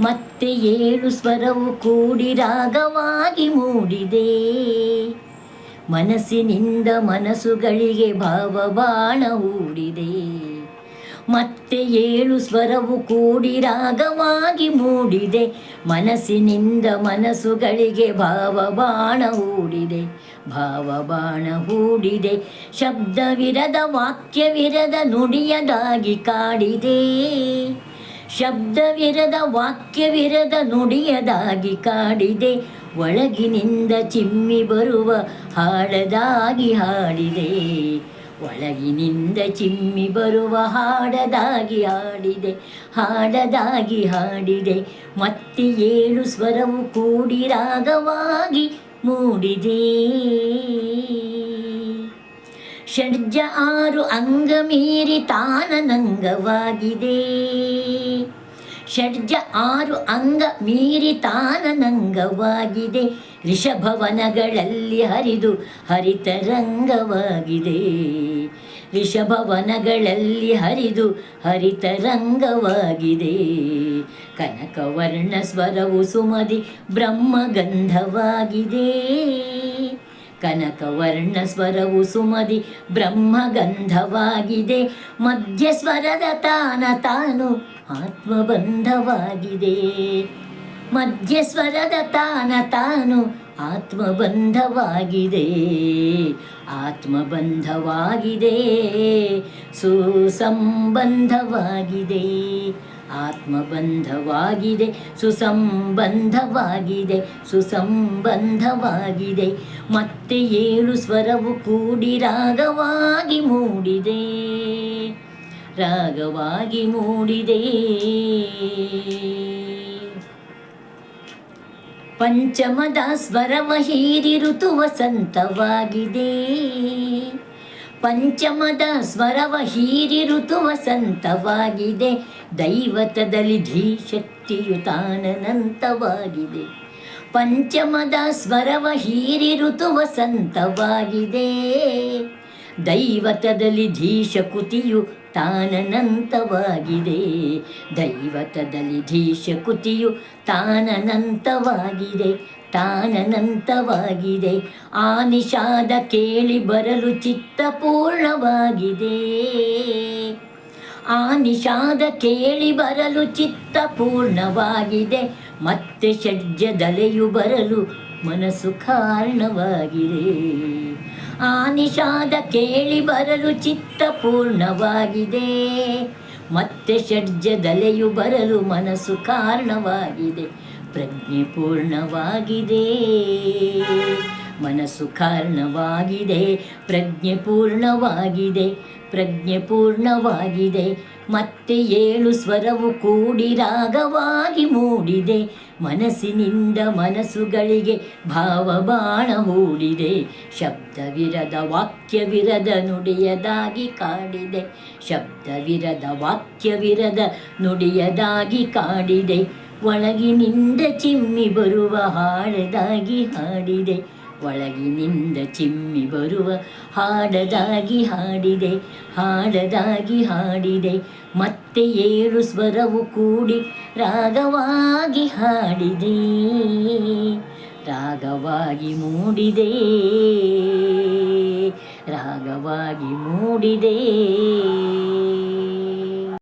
ಮತ್ತೆ 7 ಸ್ವರವು ಕೂಡಿ ರಾಗವಾಗಿ ಮೂಡಿದೆ. ಮನಸ್ಸಿನಿಂದ ಮನಸ್ಸುಗಳಿಗೆ ಭಾವಬಾಣ ಹೂಡಿದೆ. ಮತ್ತೆ 7 ಸ್ವರವು ಕೂಡಿ ರಾಗವಾಗಿ ಮೂಡಿದೆ. ಮನಸ್ಸಿನಿಂದ ಮನಸ್ಸುಗಳಿಗೆ ಭಾವಬಾಣ ಹೂಡಿದೆ. ಭಾವಬಾಣ ಹೂಡಿದೆ. ಶಬ್ದವಿರದ ವಾಕ್ಯವಿರದ ನುಡಿಯದಾಗಿ ಕಾಡಿದೆ. ಶಬ್ದವಿರದ ವಾಕ್ಯವಿರದ ನುಡಿಯದಾಗಿ ಕಾಡಿದೆ. ಒಳಗಿನಿಂದ ಚಿಮ್ಮಿ ಬರುವ ಹಾಡದಾಗಿ ಹಾಡಿದೆ. ಒಳಗಿನಿಂದ ಚಿಮ್ಮಿ ಬರುವ ಹಾಡದಾಗಿ ಹಾಡಿದೆ. ಹಾಡದಾಗಿ ಹಾಡಿದೆ. ಮತ್ತೆ 7 ಸ್ವರವು ಕೂಡಿ ರಾಗವಾಗಿ ಮೂಡಿದೆ. ಷಡ್ಜ 6 ಅಂಗ ಮೀರಿ ತಾನನಂಗವಾಗಿದೆ. ಷಡ್ಜ 6 ಅಂಗ ಮೀರಿ ತಾನನಂಗವಾಗಿದೆ. ಋಷಭವನಗಳಲ್ಲಿ ಹರಿದು ಹರಿತರಂಗವಾಗಿದೆ. ಋಷಭವನಗಳಲ್ಲಿ ಹರಿದು ಹರಿತರಂಗವಾಗಿದೆ. ಕನಕವರ್ಣ ಸ್ವರವು ಸುಮದಿ ಬ್ರಹ್ಮಗಂಧವಾಗಿದೆ. ಕನಕವರ್ಣ ಸ್ವರವು ಸುಮದಿ ಬ್ರಹ್ಮಗಂಧವಾಗಿದೆ. ಮಧ್ಯ ಸ್ವರದ ತಾನು ಆತ್ಮಬಂಧವಾಗಿದೆ. ಮಧ್ಯ ಸ್ವರದ ತಾನು ಆತ್ಮಬಂಧವಾಗಿದೆ. ಆತ್ಮಬಂಧವಾಗಿದೆ. ಸುಸಂಬಂಧವಾಗಿದೆ. ಆತ್ಮಬಂಧವಾಗಿದೆ. ಸುಸಂಬಂಧವಾಗಿದೆ. ಸುಸಂಬಂಧವಾಗಿದೆ. ಮತ್ತೆ 7 ಸ್ವರವು ಕೂಡಿ ರಾಗವಾಗಿ ಮೂಡಿದೆ. ರಾಗವಾಗಿ ಮೂಡಿದೆ. ಪಂಚಮದ ಸ್ವರವ ಹೀರಿ ಋತು ವಸಂತವಾಗಿದೆ. ಪಂಚಮದ ಸ್ವರವ ಹೀರಿ ಋತು ವಸಂತವಾಗಿದೆ. ದೈವತದಲ್ಲಿ ಧೀಶಕ್ತಿಯು ತಾನನಂತವಾಗಿದೆ. ಪಂಚಮದ ಸ್ವರವ ಹೀರಿ ಋತು ವಸಂತವಾಗಿದೆ. ದೈವತದಲ್ಲಿ ಧೀಶಕುತಿಯು ತಾನನಂತವಾಗಿದೆ. ದೈವತದಲ್ಲಿ ಧೀಶಕುತಿಯು ತಾನನಂತವಾಗಿದೆ. ತಾನನಂತವಾಗಿದೆ. ಆ ನಿಷಾದ ಕೇಳಿ ಬರಲು ಚಿತ್ತ ಪೂರ್ಣವಾಗಿದೆ. ಆ ನಿಷಾದ ಕೇಳಿ ಬರಲು ಚಿತ್ತ ಪೂರ್ಣವಾಗಿದೆ. ಮತ್ತೆ ಷಡ್ಜದಲೆಯು ಬರಲು ಮನಸ್ಸು ಕಾರಣವಾಗಿದೆ. ಆ ನಿಷಾದ ಕೇಳಿ ಬರಲು ಚಿತ್ತ ಪೂರ್ಣವಾಗಿದೆ. ಮತ್ತೆ ಷಡ್ಜದಲೆಯು ಬರಲು ಮನಸ್ಸು ಕಾರಣವಾಗಿದೆ. ಪ್ರಜ್ಞೆ ಪೂರ್ಣವಾಗಿದೆ. ಮನಸ್ಸು ಕಾರಣವಾಗಿದೆ. ಪ್ರಜ್ಞೆ ಪೂರ್ಣವಾಗಿದೆ. ಪ್ರಜ್ಞೆ ಪೂರ್ಣವಾಗಿದೆ. ಮತ್ತೆ 7 ಸ್ವರವು ಕೂಡಿ ರಾಗವಾಗಿ ಮೂಡಿದೆ. ಮನಸ್ಸಿನಿಂದ ಮನಸ್ಸುಗಳಿಗೆ ಭಾವಬಾಣ ಹೂಡಿದೆ. ಶಬ್ದವಿರದ ವಾಕ್ಯವಿರದ ನುಡಿಯದಾಗಿ ಕಾಡಿದೆ. ಶಬ್ದವಿರದ ವಾಕ್ಯವಿರದ ನುಡಿಯದಾಗಿ ಕಾಡಿದೆ. ಒಳಗಿನಿಂದ ಚಿಮ್ಮಿ ಬರುವ ಹಾಡದಾಗಿ ಹಾಡಿದೆ. ಒಳಗಿನಿಂದ ಚಿಮ್ಮಿ ಬರುವ ಹಾಡದಾಗಿ ಹಾಡಿದೆ. ಹಾಡದಾಗಿ ಹಾಡಿದೆ. ಮತ್ತೆ 7 ಸ್ವರವು ಕೂಡಿ ರಾಗವಾಗಿ ಹಾಡಿದೆ. ರಾಗವಾಗಿ ಮೂಡಿದೆ. ರಾಗವಾಗಿ ಮೂಡಿದೆ.